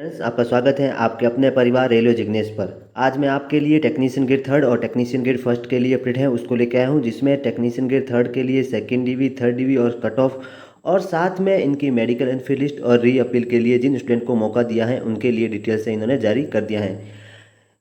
Friends, आपका स्वागत है आपके अपने परिवार रेलवे जिग्नेश पर। आज मैं आपके लिए टेक्नीशियन ग्रेड थर्ड और टेक्नीशियन ग्रेड फर्स्ट के लिए अपडेट है उसको लेके आया हूँ, जिसमें टेक्नीशियन ग्रेड थर्ड के लिए सेकंड डीवी, थर्ड डीवी और कट ऑफ और साथ में इनकी मेडिकल एंट्री लिस्ट और री अपील के लिए जिन स्टूडेंट को मौका दिया है उनके लिए डिटेल्स से इन्होंने जारी कर दिया है।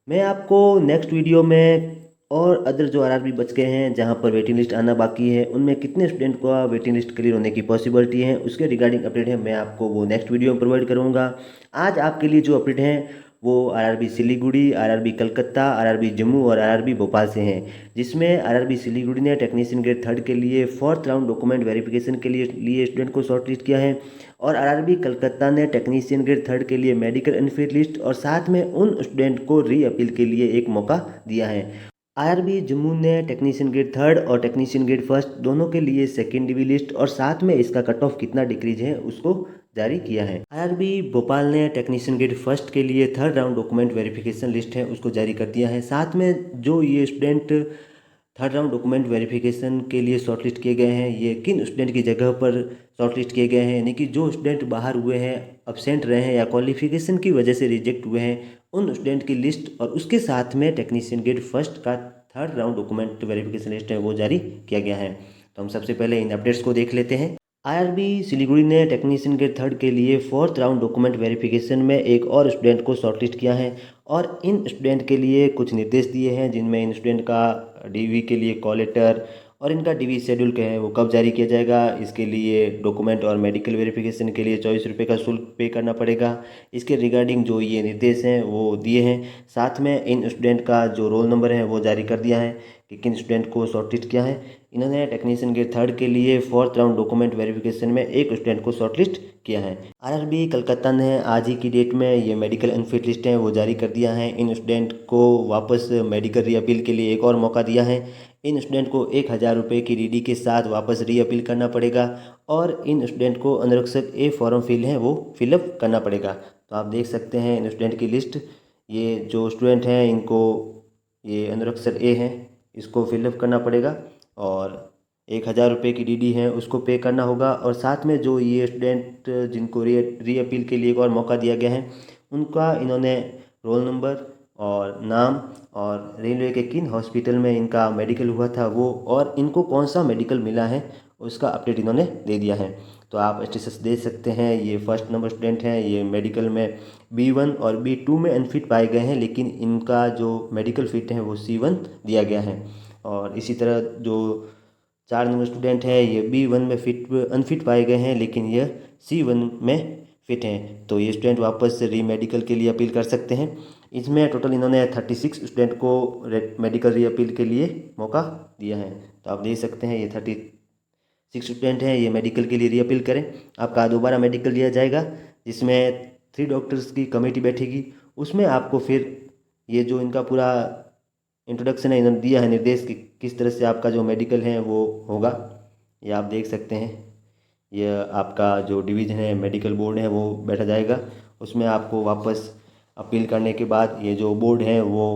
मैं आपको नेक्स्ट वीडियो में और अदर जो आरआरबी बच गए हैं जहां पर वेटिंग लिस्ट आना बाकी है उनमें कितने स्टूडेंट को वेटिंग लिस्ट क्लियर होने की पॉसिबिलिटी है उसके रिगार्डिंग अपडेट है, मैं आपको वो नेक्स्ट वीडियो में प्रोवाइड करूंगा। आज आपके लिए जो अपडेट है वो RRB Siliguri, RRB Calcutta, RRB Jammu और आरआरबी भोपाल से हैं, जिसमें आरआरबी सिलीगुड़ी ने टेक्नीशियन ग्रेड थर्ड के लिए फोर्थ राउंड डॉक्यूमेंट वेरिफिकेशन के लिए स्टूडेंट को शॉर्टलिस्ट किया है और आरआरबी कलकत्ता ने टेक्नीशियन ग्रेड थर्ड के लिए मेडिकल एंट्री लिस्ट और साथ में उन स्टूडेंट को री अपील के लिए एक मौका दिया है। आरआरबी जम्मू ने टेक्नीशियन ग्रेड थर्ड और टेक्नीशियन ग्रेड फर्स्ट दोनों के लिए सेकेंड डिवी लिस्ट और साथ में इसका कट ऑफ कितना डिक्रीज है उसको जारी किया है। आरआरबी भोपाल ने टेक्नीशियन ग्रेड फर्स्ट के लिए third round document verification list है उसको जारी कर दिया है। साथ में जो ये student third round document verification के लिए शॉर्टलिस्ट किए गए हैं, ये किन स्टूडेंट की जगह पर शॉर्टलिस्ट किए गए हैं, यानी कि जो स्टूडेंट बाहर हुए हैं, अब्सेंट रहे हैं या क्वालिफिकेशन की वजह से रिजेक्ट हुए हैं, उन स्टूडेंट की लिस्ट और उसके साथ में टेक्नीशियन ग्रेड फर्स्ट का third round document verification list है वो जारी किया गया है। तो हम सबसे पहले इन अपडेट्स को देख लेते हैं। आईआरबी सिलीगुड़ी ने टेक्नीशियन ग्रेड थर्ड के लिए फोर्थ राउंड डॉक्यूमेंट वेरिफिकेशन में एक और स्टूडेंट को शॉर्टलिस्ट किया है और इन स्टूडेंट के लिए कुछ निर्देश दिए हैं, जिनमें इन स्टूडेंट का डीवी के लिए कॉल लेटर और इनका डीवी शेड्यूल क्या है वो कब जारी किया जाएगा, इसके लिए डॉक्यूमेंट और मेडिकल वेरिफिकेशन के लिए 24 रुपये का शुल्क पे करना पड़ेगा। इसके रिगार्डिंग जो ये निर्देश हैं वो दिए हैं। साथ में इन स्टूडेंट का जो रोल नंबर है वो जारी कर दिया है कि किन स्टूडेंट को शॉर्टलिस्ट किया है। इन्होंने टेक्नीशियन ग्रेड थर्ड के लिए फोर्थ राउंड डॉक्यूमेंट वेरिफिकेशन में एक स्टूडेंट को शॉर्टलिस्ट किया है। आरआरबी कलकत्ता ने आज ही की डेट में ये मेडिकल अनफिट लिस्ट है वो जारी कर दिया है। इन स्टूडेंट को वापस मेडिकल री अपील के लिए एक और मौका दिया है। इन स्टूडेंट को 1000 रुपये की डीडी के साथ वापस री अपील करना पड़ेगा और इन स्टूडेंट को अनुरक्षक ए फॉर्म फिल है वो फिलअप करना पड़ेगा। तो आप देख सकते हैं इन स्टूडेंट की लिस्ट। ये जो स्टूडेंट हैं इनको ये अनुरक्षक ए है, इसको फिलअप करना पड़ेगा और 1000 रुपये की डीडी है उसको पे करना होगा। और साथ में जो ये स्टूडेंट जिनको री अपील के लिए एक और मौका दिया गया है उनका इन्होंने रोल नंबर और नाम और रेलवे के किन हॉस्पिटल में इनका मेडिकल हुआ था वो और इनको कौन सा मेडिकल मिला है उसका अपडेट इन्होंने दे दिया है। तो आप स्टेटस देख सकते हैं, ये फर्स्ट नंबर स्टूडेंट हैं, ये मेडिकल में B1 और B2 में अनफिट पाए गए हैं, लेकिन इनका जो मेडिकल फिट है वो C1 दिया गया है। और इसी तरह जो 4 नंबर स्टूडेंट है ये B1 में अनफिट पाए गए हैं, लेकिन यह C1 में फिट हैं। तो ये स्टूडेंट वापस री मेडिकल के लिए अपील कर सकते हैं। इसमें टोटल इन्होंने 36 स्टूडेंट को मेडिकल री अपील के लिए मौका दिया है। तो आप देख सकते हैं ये 36 स्टूडेंट हैं, ये मेडिकल के लिए री अपील करें, आपका दोबारा मेडिकल दिया जाएगा, जिसमें 3 डॉक्टर्स की कमेटी बैठेगी। उसमें आपको फिर ये जो इनका पूरा इंट्रोडक्शन है इन्होंने दिया है निर्देश कि किस तरह से आपका जो मेडिकल है वो होगा। ये आप देख सकते हैं, यह आपका जो डिवीज़न है मेडिकल बोर्ड है वो बैठा जाएगा। उसमें आपको वापस अपील करने के बाद ये जो बोर्ड है वो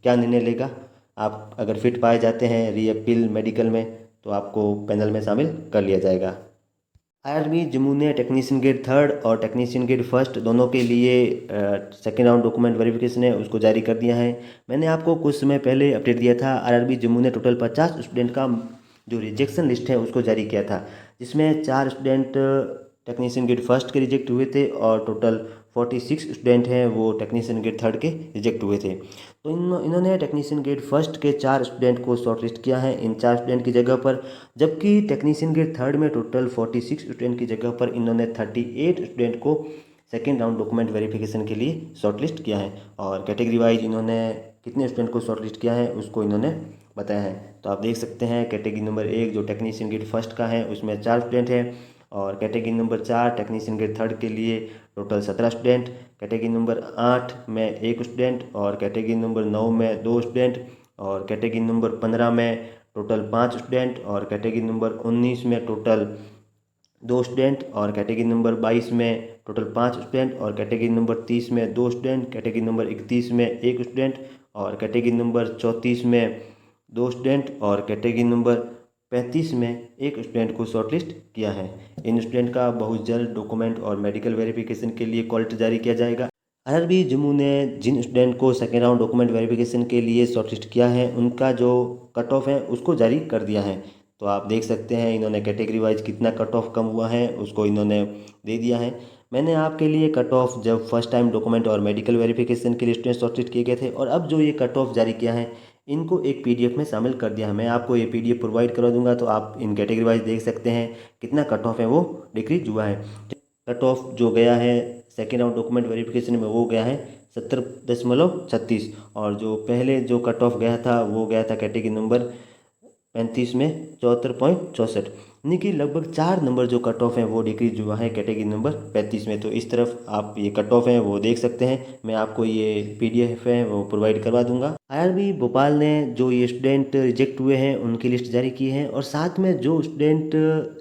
क्या निर्णय लेगा, आप अगर फिट पाए जाते हैं री अपील मेडिकल में तो आपको पैनल में शामिल कर लिया जाएगा। आईआरबी जम्मू ने टेक्नीशियन ग्रेड थर्ड और टेक्नीशियन ग्रेड फर्स्ट दोनों के लिए सेकेंड राउंड डॉक्यूमेंट वेरिफिकेशन है उसको जारी कर दिया है। मैंने आपको कुछ समय पहले अपडेट दिया था, आईआरबी जम्मू ने टोटल 50 स्टूडेंट का जो रिजेक्शन लिस्ट है उसको जारी किया था, जिसमें 4 स्टूडेंट टेक्नीशियन ग्रेड फर्स्ट के रिजेक्ट हुए थे और टोटल 46 स्टूडेंट हैं वो टेक्नीशियन ग्रेड थर्ड के रिजेक्ट हुए थे। तो इन्होंने टेक्नीशियन ग्रेड फर्स्ट के 4 स्टूडेंट को शॉर्टलिस्ट किया है इन 4 स्टूडेंट की जगह पर, जबकि टेक्नीशियन ग्रेड थर्ड में टोटल 46 स्टूडेंट की जगह पर इन्होंने 38 स्टूडेंट को सेकेंड राउंड डॉक्यूमेंट वेरिफिकेशन के लिए शॉर्टलिस्ट किया है। और कैटेगरी वाइज इन्होंने कितने स्टूडेंट को शॉर्टलिस्ट किया है उसको इन्होंने बताया है। तो आप देख सकते हैं कैटेगरी नंबर 1 जो टेक्नीशियन ग्रेड फर्स्ट का है उसमें 4 स्टूडेंट हैं और category number 4 technician grade third के लिए टोटल 17 स्टूडेंट, कैटेगरी नंबर 8 में 1 स्टूडेंट और कैटेगरी नंबर 9 में 2 स्टूडेंट और कैटेगरी नंबर 15 में टोटल 5 स्टूडेंट और कैटेगरी नंबर 19 में टोटल 2 स्टूडेंट और कैटेगरी नंबर 22 में टोटल 5 स्टूडेंट और कैटेगरी नंबर 30 में 2 स्टूडेंट, कैटेगरी नंबर 31 में 1 स्टूडेंट और कैटेगरी नंबर 34 में 2 स्टूडेंट और कैटेगरी नंबर 35 में 1 स्टूडेंट को शॉर्टलिस्ट किया है। इन स्टूडेंट का बहुत जल्द डॉक्यूमेंट और मेडिकल वेरिफिकेशन के लिए कॉल लेटर जारी किया जाएगा। आरआरबी जम्मू ने जिन स्टूडेंट को सेकेंड राउंड डॉक्यूमेंट वेरिफिकेशन के लिए शॉर्टलिस्ट किया है उनका जो कट ऑफ है उसको जारी कर दिया है। तो आप देख सकते हैं इन्होंने कैटेगरी वाइज कितना कट ऑफ कम हुआ है उसको इन्होंने दे दिया है। मैंने आपके लिए कट ऑफ जब फर्स्ट टाइम डॉक्यूमेंट और मेडिकल वेरिफिकेशन के लिए स्टूडेंट शॉर्टलिस्ट किए गए थे और अब जो ये कट ऑफ जारी किया है इनको एक पीडीएफ में शामिल कर दिया है। मैं आपको ये पीडीएफ प्रोवाइड करा दूंगा तो आप इन कैटेगरी वाइज देख सकते हैं कितना कट ऑफ है वो डिक्रीज हुआ है। कट ऑफ जो गया है सेकेंड राउंड डॉक्यूमेंट वेरिफिकेशन में वो गया है 70.36 और जो पहले जो कट ऑफ गया था वो गया था कैटेगरी नंबर 35 में 74.64, यानी कि लगभग 4 नंबर जो कट ऑफ है वो डिक्रीज हुआ है कैटेगरी नंबर 35 में। तो इस तरफ आप ये कट ऑफ है वो देख सकते हैं। मैं आपको ये पीडीएफ है वो प्रोवाइड करवा दूंगा। आईआरबी भोपाल ने जो ये स्टूडेंट रिजेक्ट हुए हैं उनकी लिस्ट जारी की है और साथ में जो स्टूडेंट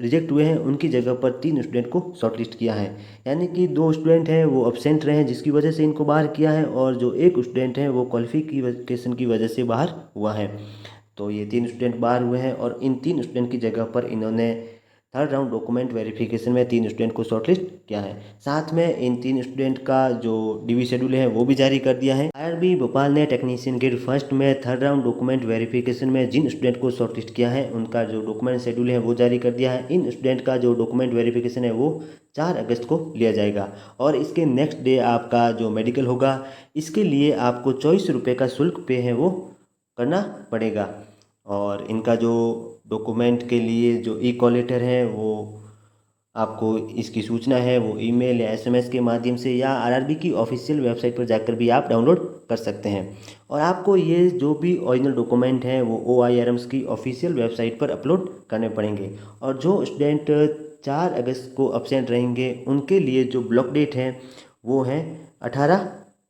रिजेक्ट हुए हैं उनकी जगह पर 3 स्टूडेंट को शॉर्टलिस्ट किया है, यानी कि 2 स्टूडेंट हैं वो अब्सेंट रहे हैं जिसकी वजह से इनको बाहर किया है और जो एक स्टूडेंट है वो क्वालिफिकेशन की वजह से बाहर हुआ है। तो ये 3 स्टूडेंट बाहर हुए हैं और इन 3 स्टूडेंट की जगह पर इन्होंने थर्ड राउंड डॉक्यूमेंट वेरिफिकेशन में 3 स्टूडेंट को शॉर्टलिस्ट किया है। साथ में इन 3 स्टूडेंट का जो डीवी शेड्यूल है वो भी जारी कर दिया है। आईआरबी भोपाल ने टेक्नीशियन ग्रेड फर्स्ट में थर्ड राउंड डॉक्यूमेंट वेरिफिकेशन में जिन स्टूडेंट को शॉर्टलिस्ट किया है उनका जो डॉक्यूमेंट शेड्यूल है वो जारी कर दिया है। इन स्टूडेंट का जो डॉक्यूमेंट वेरिफिकेशन है वो 4 अगस्त को लिया जाएगा और इसके नेक्स्ट डे आपका जो मेडिकल होगा इसके लिए आपको 24 रुपये का शुल्क पे है वो करना पड़ेगा। और इनका जो डॉक्यूमेंट के लिए जो ई कॉल लेटर है वो आपको इसकी सूचना है वो ईमेल या एसएमएस के माध्यम से या आरआरबी की ऑफिशियल वेबसाइट पर जाकर भी आप डाउनलोड कर सकते हैं। और आपको ये जो भी ओरिजिनल डॉक्यूमेंट हैं वो OIRMs की ऑफिशियल वेबसाइट पर अपलोड करने पड़ेंगे। और जो स्टूडेंट 4 अगस्त को अब्सेंट रहेंगे उनके लिए जो ब्लॉक डेट है वो है 18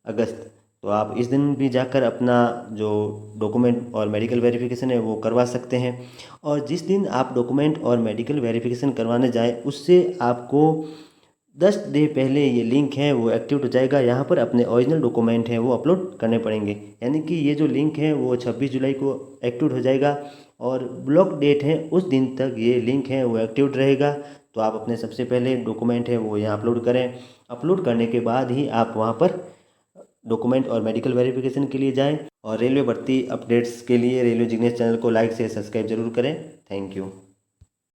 अगस्त। तो आप इस दिन भी जाकर अपना जो डॉक्यूमेंट और मेडिकल वेरिफिकेशन है वो करवा सकते हैं। और जिस दिन आप डॉक्यूमेंट और मेडिकल वेरिफिकेशन करवाने जाए उससे आपको 10 डे पहले ये लिंक है वो एक्टिव हो जाएगा। यहाँ पर अपने ओरिजिनल डॉक्यूमेंट है वो अपलोड करने पड़ेंगे, यानी कि ये जो लिंक है वो 26 जुलाई को एक्टिव हो जाएगा और ब्लॉक डेट है उस दिन तक ये लिंक है वो एक्टिव रहेगा। तो आप अपने सबसे पहले डॉक्यूमेंट है वो यहाँ अपलोड करें। अपलोड करने के बाद ही आप वहाँ पर डॉक्यूमेंट और मेडिकल वेरिफिकेशन के लिए जाएं। और रेलवे भर्ती अपडेट्स के लिए रेलवे जिग्नेश चैनल को लाइक से सब्सक्राइब जरूर करें। Thank you.